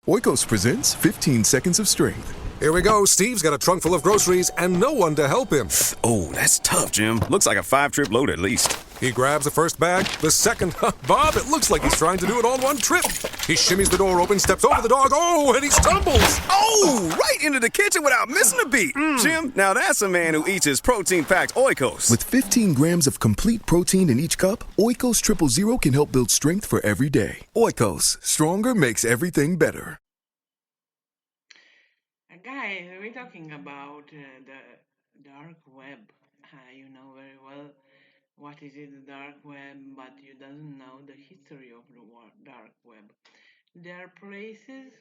Oikos presents 15 Seconds of Strength. Here we go. Steve's got a trunk full of groceries and no one to help him. Oh, that's tough, Jim. Looks like a 5-trip load at least. He grabs the first bag, the second. Bob, it looks like he's trying to do it all in one trip. He shimmies the door open, steps over the dog. Oh, and he stumbles. Oh, right into the kitchen without missing a beat. Jim, now that's a man who eats his protein-packed Oikos. With 15 grams of complete protein in each cup, Oikos Triple Zero can help build strength for every day. Oikos, stronger makes everything better. Guys, we're talking about the dark web. You know very well what is it, the dark web, but you doesn't know the history of the dark web. There are places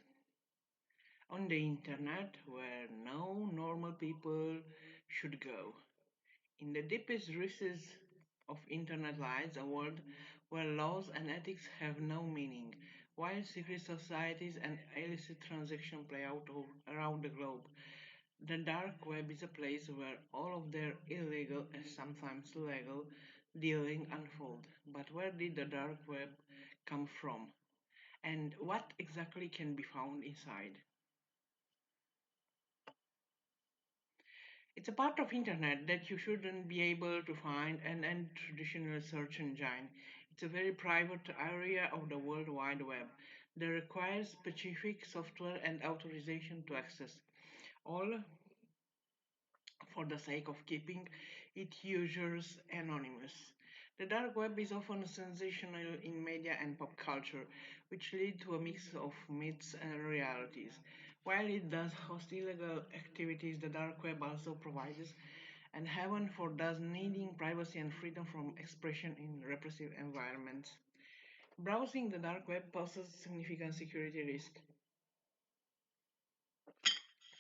on the internet where no normal people should go. In the deepest recesses of internet lies a world where laws and ethics have no meaning, while secret societies and illicit transactions play out all around the globe. The dark web is a place where all of their illegal and sometimes legal dealing unfold. But where did the dark web come from? And what exactly can be found inside? It's a part of internet that you shouldn't be able to find and traditional search engine. It's a very private area of the World Wide Web that requires specific software and authorization to access. All for the sake of keeping its users anonymous. The dark web is often sensational in media and pop culture, which lead to a mix of myths and realities. While it does host illegal activities, the dark web also provides an haven for those needing privacy and freedom from expression in repressive environments. Browsing the dark web poses significant security risk,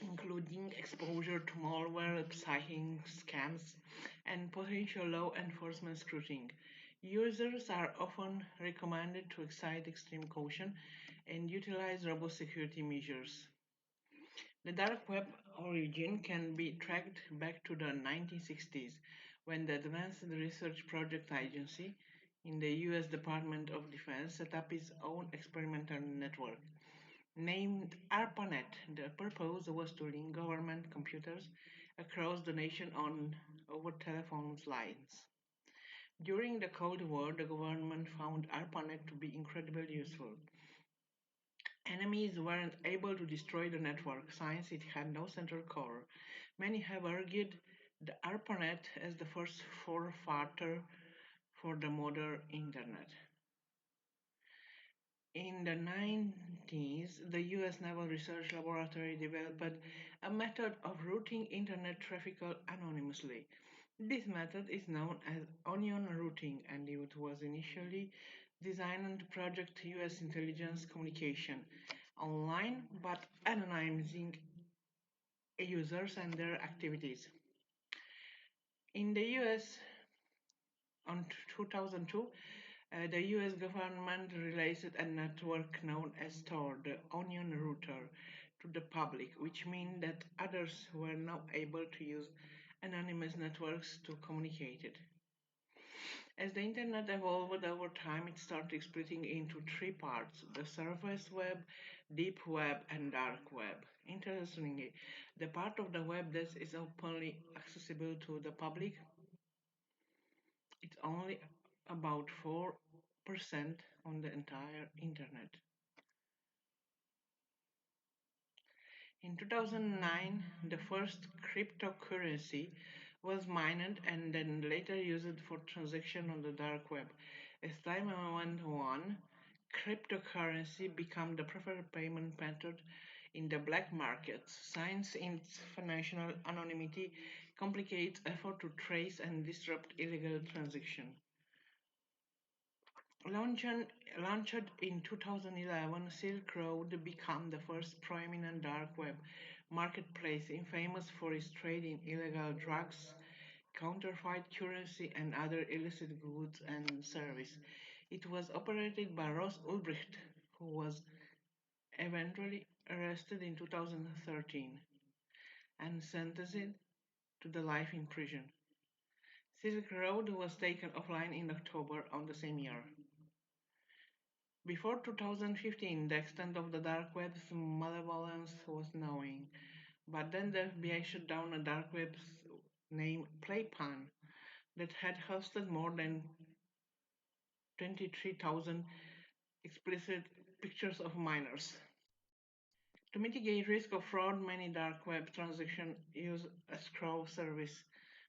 including exposure to malware, phishing scams, and potential law enforcement scrutiny. Users are often recommended to exercise extreme caution and utilize robust security measures. The dark web origin can be tracked back to the 1960s when the Advanced Research Project Agency in the US Department of Defense set up its own experimental network. Named ARPANET, the purpose was to link government computers across the nation on over telephone lines. During the Cold War, the government found ARPANET to be incredibly useful. Enemies weren't able to destroy the network since it had no central core. Many have argued the ARPANET as the first forefather for the modern Internet. In the 90s, the US Naval Research Laboratory developed a method of routing Internet traffic anonymously. This method is known as onion routing and it was initially designed to project US intelligence communication online but anonymizing users and their activities. In the US, on 2002, the US government released a network known as Tor, the Onion Router, to the public, which means that others were now able to use anonymous networks to communicate it. As the internet evolved over time, it started splitting into three parts: the surface web, deep web, and dark web. Interestingly, the part of the web that is openly accessible to the public, it's only about 4% on the entire internet. In 2009, the first cryptocurrency was mined and then later used for transaction on the dark web. As time went on, cryptocurrency became the preferred payment method in the black markets, since its financial anonymity complicates effort to trace and disrupt illegal transactions. Launched, launched in 2011, Silk Road became the first prominent dark web marketplace famous for its trade in illegal drugs, counterfeit currency, and other illicit goods and services. It was operated by Ross Ulbricht, who was eventually arrested in 2013 and sentenced to the life in prison. Silk Road was taken offline in October of the same year. Before 2015, the extent of the dark web's malevolence was known, but then the FBI shut down a dark web named PlayPan that had hosted more than 23,000 explicit pictures of minors. To mitigate risk of fraud, many dark web transactions use escrow service.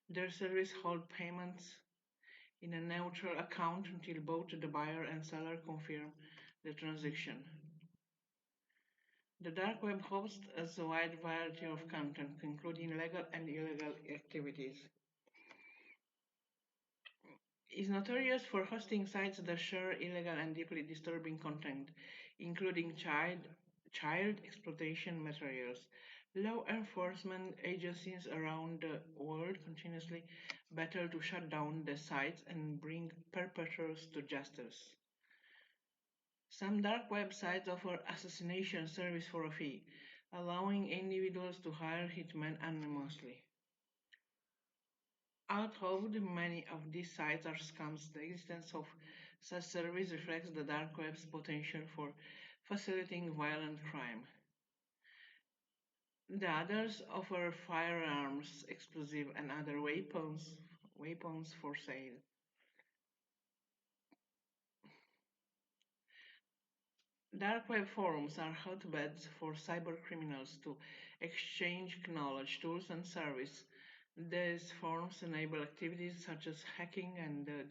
Their service holds payments in a neutral account until both the buyer and seller confirm the transaction. The dark web hosts a wide variety of content, including legal and illegal activities. It is notorious for hosting sites that share illegal and deeply disturbing content, including child exploitation materials. Law enforcement agencies around the world continuously battle to shut down the sites and bring perpetrators to justice. Some dark websites offer assassination service for a fee, allowing individuals to hire hitmen anonymously. Although many of these sites are scams, the existence of such service reflects the dark web's potential for facilitating violent crime. The others offer firearms, explosives, and other weapons for sale. Dark web forums are hotbeds for cybercriminals to exchange knowledge, tools, and service. These forums enable activities such as hacking and the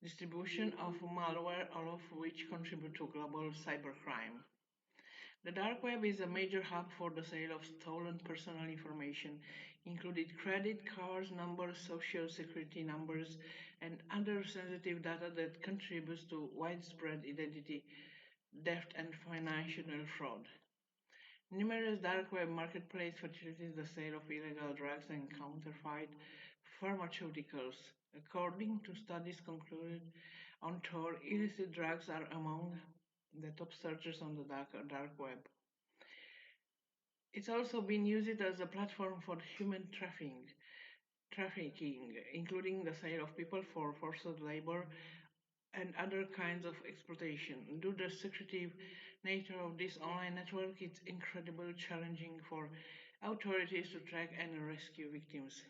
distribution of malware, all of which contribute to global cybercrime. The dark web is a major hub for the sale of stolen personal information, including credit cards, numbers, social security numbers, and other sensitive data that contributes to widespread identity theft and financial fraud. Numerous dark web marketplaces facilitate the sale of illegal drugs and counterfeit pharmaceuticals. According to studies concluded on Tor, illicit drugs are among the top searches on the dark web. It's also been used as a platform for human trafficking, including the sale of people for forced labor and other kinds of exploitation. Due to the secretive nature of this online network, it's incredibly challenging for authorities to track and rescue victims.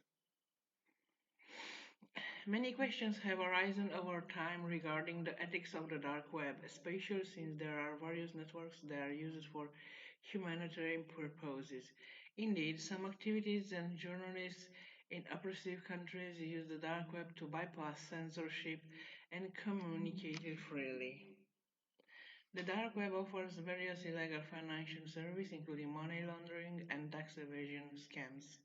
Many questions have arisen over time regarding the ethics of the dark web, especially since there are various networks that are used for humanitarian purposes. Indeed, some activities and journalists in oppressive countries use the dark web to bypass censorship and communicate freely. The dark web offers various illegal financial services, including money laundering and tax evasion scams.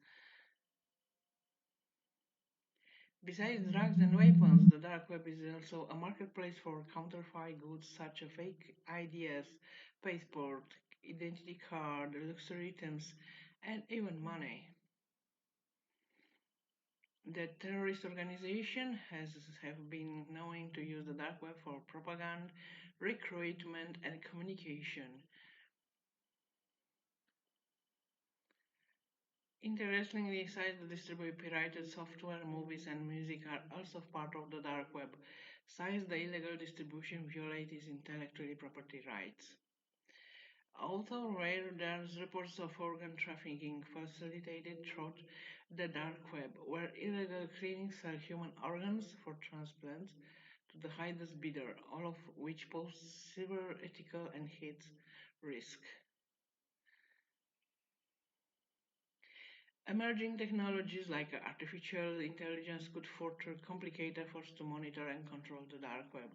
Besides drugs and weapons, the dark web is also a marketplace for counterfeit goods such as fake IDs, passport, identity card, luxury items, and even money. The terrorist organization have been known to use the dark web for propaganda, recruitment, and communication. Interestingly, sites that distribute pirated software, movies, and music are also part of the dark web, since the illegal distribution violates intellectual property rights. Although rare, there are reports of organ trafficking facilitated through the dark web, where illegal clinics sell human organs for transplant to the highest bidder, all of which pose severe ethical and health risk. Emerging technologies like artificial intelligence could further complicate efforts to monitor and control the dark web.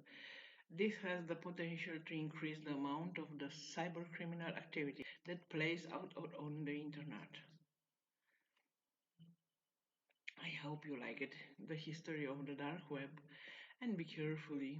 This has the potential to increase the amount of the cybercriminal activity that plays out on the internet. I hope you like it, the history of the dark web, and be carefully.